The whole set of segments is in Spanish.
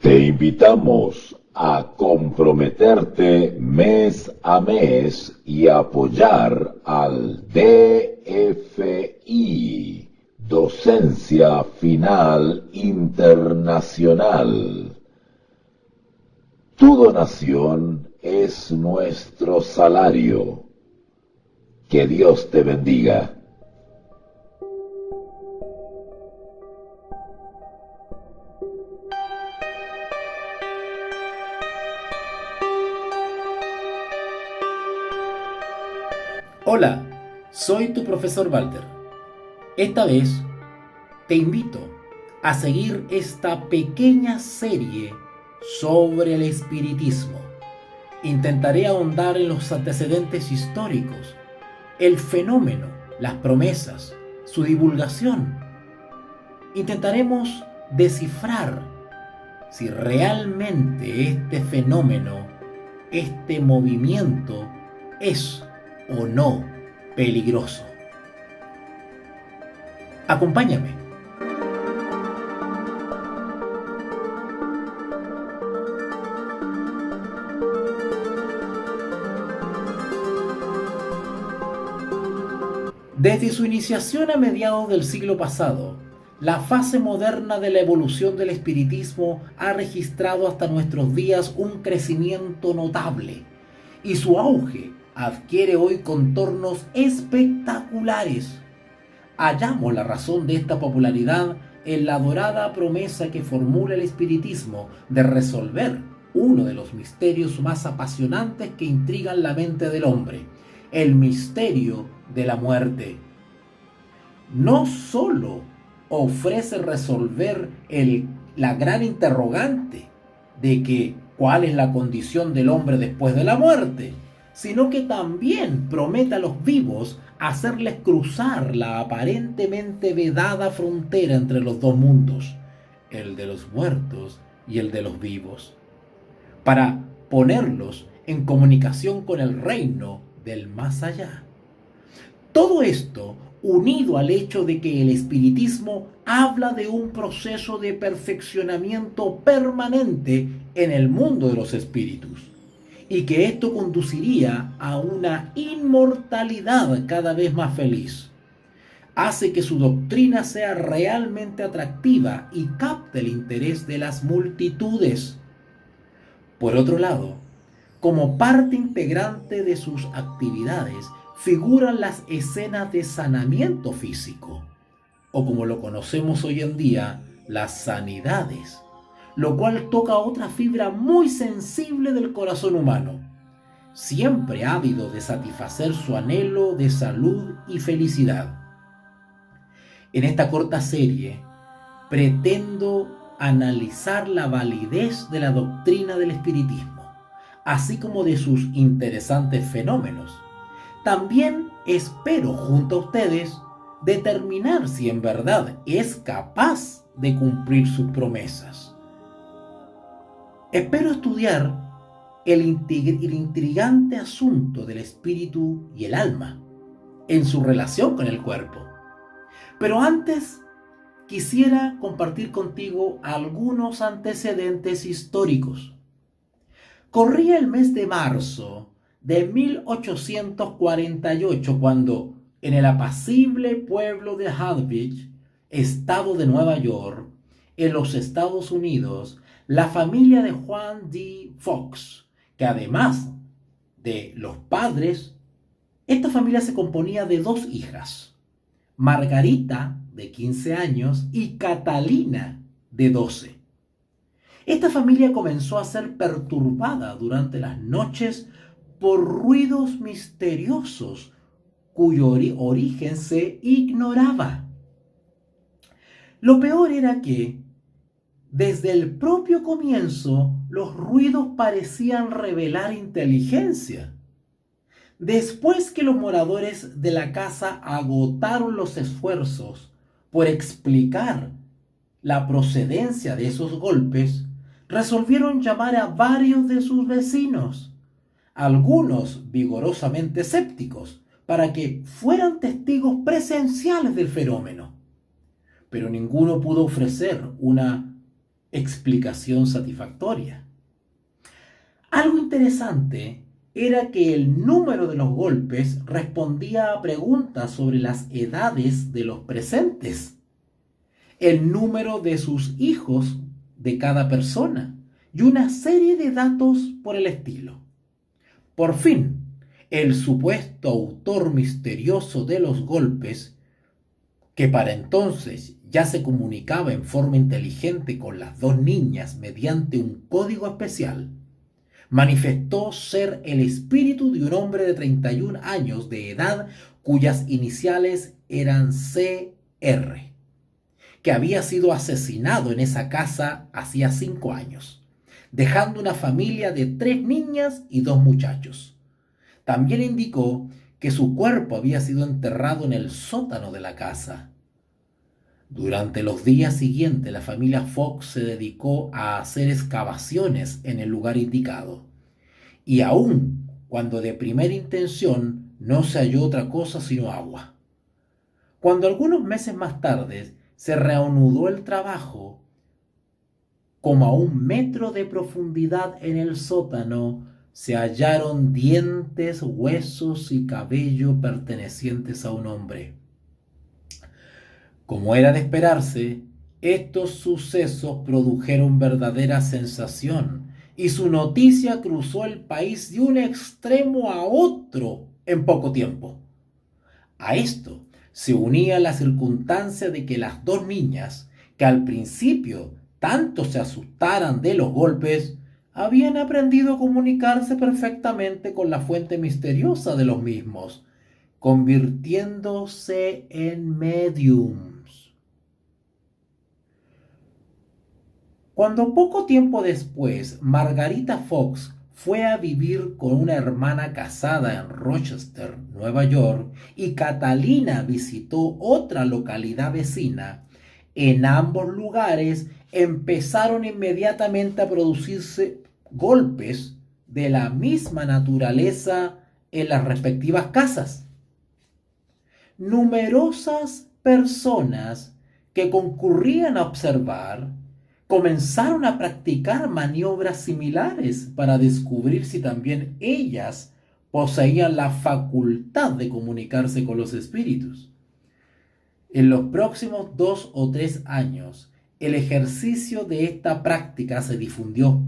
Te invitamos a comprometerte mes a mes y apoyar al DFI, Docencia Final Internacional. Tu donación es nuestro salario. Que Dios te bendiga. Hola, soy tu profesor Walter. Esta vez te invito a seguir esta pequeña serie sobre el espiritismo. Intentaré ahondar en los antecedentes históricos, el fenómeno, las promesas, su divulgación. Intentaremos descifrar si realmente este fenómeno, este movimiento es o no peligroso. Acompáñame. Desde su iniciación a mediados del siglo pasado, la fase moderna de la evolución del espiritismo ha registrado hasta nuestros días un crecimiento notable y su auge adquiere hoy contornos espectaculares. Hallamos la razón de esta popularidad en la dorada promesa que formula el espiritismo de resolver uno de los misterios más apasionantes que intrigan la mente del hombre, el misterio de la muerte. No solo ofrece resolver la gran interrogante de que cuál es la condición del hombre después de la muerte, sino que también promete a los vivos hacerles cruzar la aparentemente vedada frontera entre los dos mundos, el de los muertos y el de los vivos, para ponerlos en comunicación con el reino del más allá. Todo esto unido al hecho de que el espiritismo habla de un proceso de perfeccionamiento permanente en el mundo de los espíritus y que esto conduciría a una inmortalidad cada vez más feliz. Hace que su doctrina sea realmente atractiva y capte el interés de las multitudes. Por otro lado, como parte integrante de sus actividades, figuran las escenas de sanamiento físico, o como lo conocemos hoy en día, las sanidades, lo cual toca otra fibra muy sensible del corazón humano, siempre ávido de satisfacer su anhelo de salud y felicidad. En esta corta serie, pretendo analizar la validez de la doctrina del espiritismo, así como de sus interesantes fenómenos. También espero junto a ustedes determinar si en verdad es capaz de cumplir sus promesas. Espero estudiar el intrigante asunto del espíritu y el alma en su relación con el cuerpo. Pero antes quisiera compartir contigo algunos antecedentes históricos. Corría el mes de marzo de 1848 cuando en el apacible pueblo de Harwich, estado de Nueva York, en los Estados Unidos, la familia de Juan D. Fox, que además de los padres, esta familia se componía de dos hijas, Margarita, de 15 años, y Catalina, de 12. Esta familia comenzó a ser perturbada durante las noches por ruidos misteriosos cuyo origen se ignoraba. Lo peor era que, desde el propio comienzo, los ruidos parecían revelar inteligencia. Después que los moradores de la casa agotaron los esfuerzos por explicar la procedencia de esos golpes, resolvieron llamar a varios de sus vecinos, algunos vigorosamente escépticos, para que fueran testigos presenciales del fenómeno. Pero ninguno pudo ofrecer una explicación satisfactoria. Algo interesante era que el número de los golpes respondía a preguntas sobre las edades de los presentes, el número de sus hijos de cada persona y una serie de datos por el estilo. Por fin, el supuesto autor misterioso de los golpes, que para entonces ya se comunicaba en forma inteligente con las dos niñas mediante un código especial, manifestó ser el espíritu de un hombre de 31 años de edad cuyas iniciales eran CR, que había sido asesinado en esa casa hacía 5 años, dejando una familia de 3 niñas y 2 muchachos. También indicó que su cuerpo había sido enterrado en el sótano de la casa. Durante los días siguientes, la familia Fox se dedicó a hacer excavaciones en el lugar indicado. Y aun cuando de primera intención no se halló otra cosa sino agua. Cuando algunos meses más tarde se reanudó el trabajo, como a 1 metro de profundidad en el sótano, se hallaron dientes, huesos y cabello pertenecientes a un hombre. Como era de esperarse, estos sucesos produjeron verdadera sensación y su noticia cruzó el país de un extremo a otro en poco tiempo. A esto se unía la circunstancia de que las 2 niñas, que al principio tanto se asustaran de los golpes, habían aprendido a comunicarse perfectamente con la fuente misteriosa de los mismos, convirtiéndose en mediums. Cuando poco tiempo después Margarita Fox fue a vivir con una hermana casada en Rochester, Nueva York, y Catalina visitó otra localidad vecina, en ambos lugares empezaron inmediatamente a producirse golpes de la misma naturaleza en las respectivas casas. Numerosas personas que concurrían a observar comenzaron a practicar maniobras similares para descubrir si también ellas poseían la facultad de comunicarse con los espíritus. En los próximos 2 o 3 años, el ejercicio de esta práctica se difundió,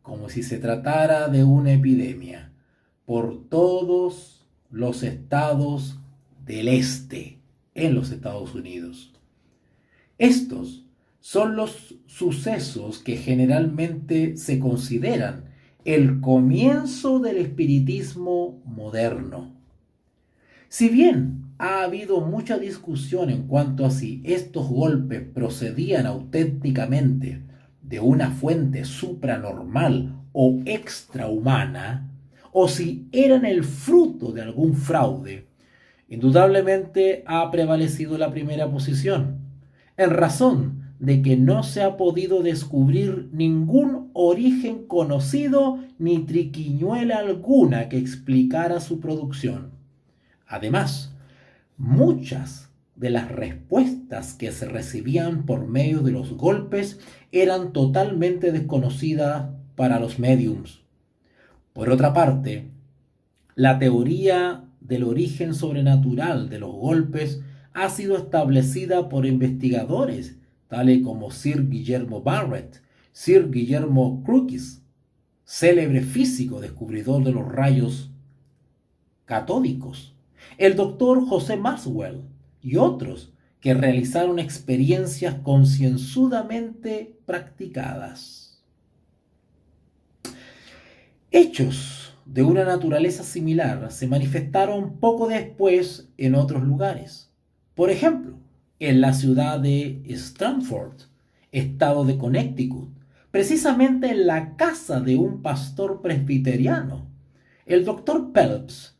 como si se tratara de una epidemia, por todos los estados del este en los Estados Unidos. Estos son los sucesos que generalmente se consideran el comienzo del espiritismo moderno. Si bien ha habido mucha discusión en cuanto a si estos golpes procedían auténticamente de una fuente supranormal o extrahumana, o si eran el fruto de algún fraude, indudablemente ha prevalecido la primera posición, en razón de que no se ha podido descubrir ningún origen conocido ni triquiñuela alguna que explicara su producción. Además, muchas de las respuestas que se recibían por medio de los golpes eran totalmente desconocidas para los médiums. Por otra parte, la teoría del origen sobrenatural de los golpes ha sido establecida por investigadores tales como Sir Guillermo Barrett, Sir Guillermo Crookes, célebre físico descubridor de los rayos catódicos, el doctor José Maxwell y otros que realizaron experiencias concienzudamente practicadas. Hechos de una naturaleza similar se manifestaron poco después en otros lugares. Por ejemplo, en la ciudad de Stratford, estado de Connecticut, precisamente en la casa de un pastor presbiteriano, el doctor Phelps,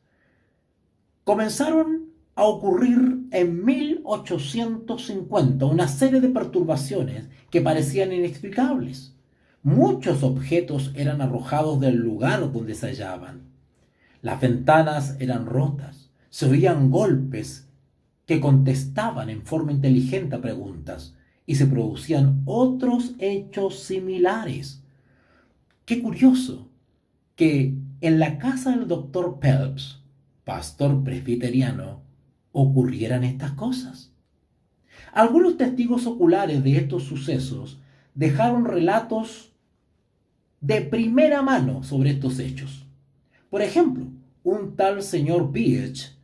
comenzaron a ocurrir en 1850 una serie de perturbaciones que parecían inexplicables. Muchos objetos eran arrojados del lugar donde se hallaban. Las ventanas eran rotas, se oían golpes que contestaban en forma inteligente a preguntas. y se producían otros hechos similares. Qué curioso que en la casa del doctor Phelps, pastor presbiteriano, ocurrieran estas cosas. Algunos testigos oculares de estos sucesos dejaron relatos de primera mano sobre estos hechos. Por ejemplo, un tal señor Beach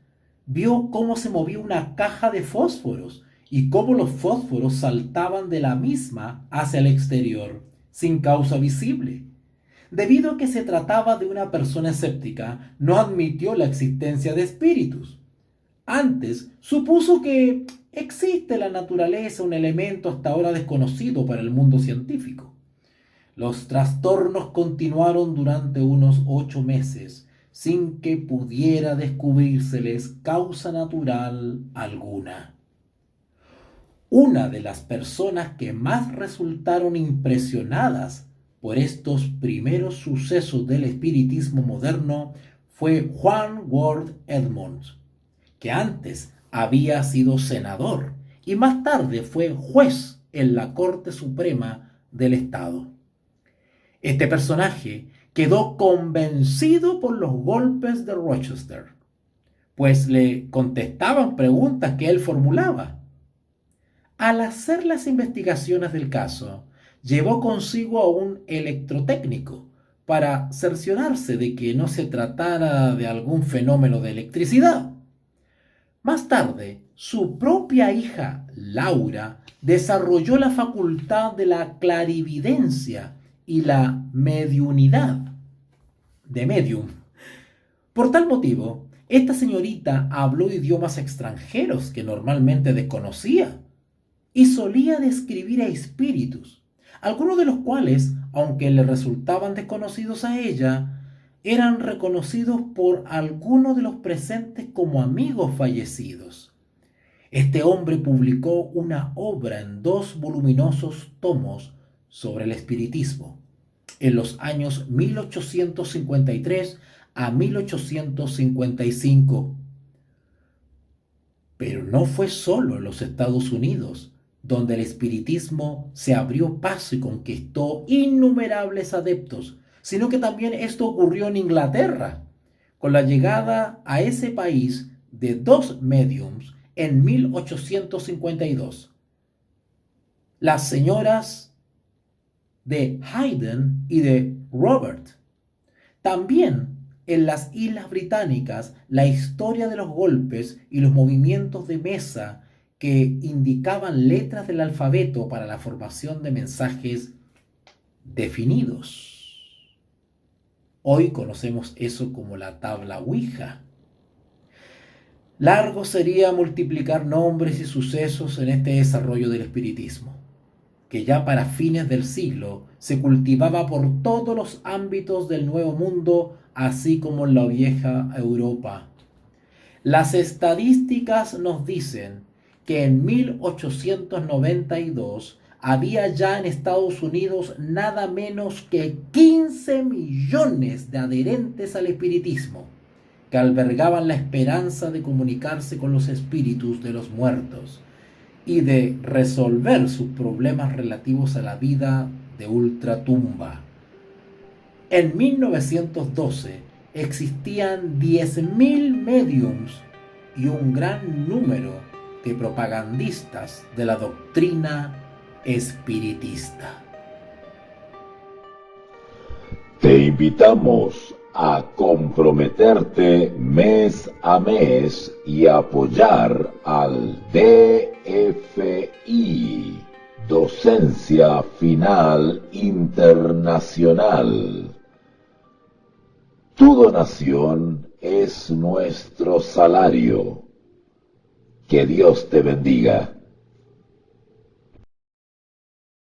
vio cómo se movía una caja de fósforos y cómo los fósforos saltaban de la misma hacia el exterior, sin causa visible. Debido a que se trataba de una persona escéptica, no admitió la existencia de espíritus. Antes, supuso que existe en la naturaleza un elemento hasta ahora desconocido para el mundo científico. Los trastornos continuaron durante unos 8 meses, sin que pudiera descubrírseles causa natural alguna. Una de las personas que más resultaron impresionadas por estos primeros sucesos del espiritismo moderno fue Juan Ward Edmonds, que antes había sido senador y más tarde fue juez en la Corte Suprema del Estado. Este personaje quedó convencido por los golpes de Rochester, pues le contestaban preguntas que él formulaba. Al hacer las investigaciones del caso, llevó consigo a un electrotécnico para cerciorarse de que no se tratara de algún fenómeno de electricidad. Más tarde, su propia hija, Laura, desarrolló la facultad de la clarividencia y la mediunidad de medium. Por tal motivo, esta señorita habló idiomas extranjeros que normalmente desconocía y solía describir a espíritus, algunos de los cuales, aunque le resultaban desconocidos a ella, eran reconocidos por algunos de los presentes como amigos fallecidos. Este hombre publicó una obra en 2 voluminosos tomos sobre el espiritismo en los años 1853 a 1855. Pero no fue solo en los Estados Unidos donde el espiritismo se abrió paso y conquistó innumerables adeptos, sino que también esto ocurrió en Inglaterra, con la llegada a ese país de 2 médiums en 1852. Las señoras de Haydn y de Robert. También en las Islas Británicas, la historia de los golpes y los movimientos de mesa que indicaban letras del alfabeto para la formación de mensajes definidos. Hoy conocemos eso como la tabla Ouija. Largo sería multiplicar nombres y sucesos en este desarrollo del espiritismo, que ya para fines del siglo se cultivaba por todos los ámbitos del Nuevo Mundo, así como en la vieja Europa. Las estadísticas nos dicen que en 1892 había ya en Estados Unidos nada menos que 15 millones de adherentes al espiritismo, que albergaban la esperanza de comunicarse con los espíritus de los muertos y de resolver sus problemas relativos a la vida de ultratumba. En 1912 existían 10.000 médiums y un gran número de propagandistas de la doctrina espiritista. Te invitamos a comprometerte mes a mes y apoyar al DFI, Docencia Final Internacional. Tu donación es nuestro salario. Que Dios te bendiga.